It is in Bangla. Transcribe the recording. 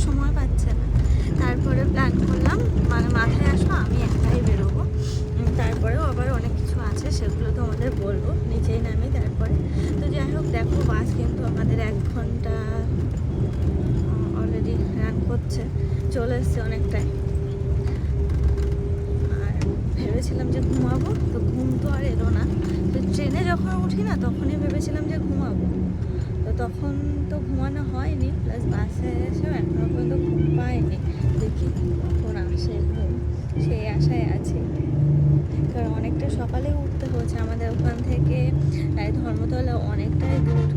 সময় পাচ্ছে না। তারপরে প্ল্যান করলাম মানে মাথায় আসলো আমি একাই বেরোবো। তারপরেও আবার অনেক কিছু আছে, সেগুলো তোমাদের বলবো নিচেই নামি তারপরে। তো যাই হোক, দেখো বাস কিন্তু আমাদের 1 ঘন্টা অলরেডি রান করছে, চলে এসছে অনেকটাই। আর ভেবেছিলাম যে ঘুমাবো, তো ঘুম তো আর এলো না। তো ট্রেনে যখন উঠি না তখনই ভেবেছিলাম যে ঘুমাবো, তো তখন তো ঘুমানো হয়নি, প্লাস বাসে এসেও এখনও পর্যন্ত ঘুম পাইনি। দেখি কখন আসে ঘুম, সেই আশায় আছে। কারণ অনেকটা সকালে উঠতে হচ্ছে আমাদের ওখান থেকে, ধর্মতলা অনেকটাই দূর।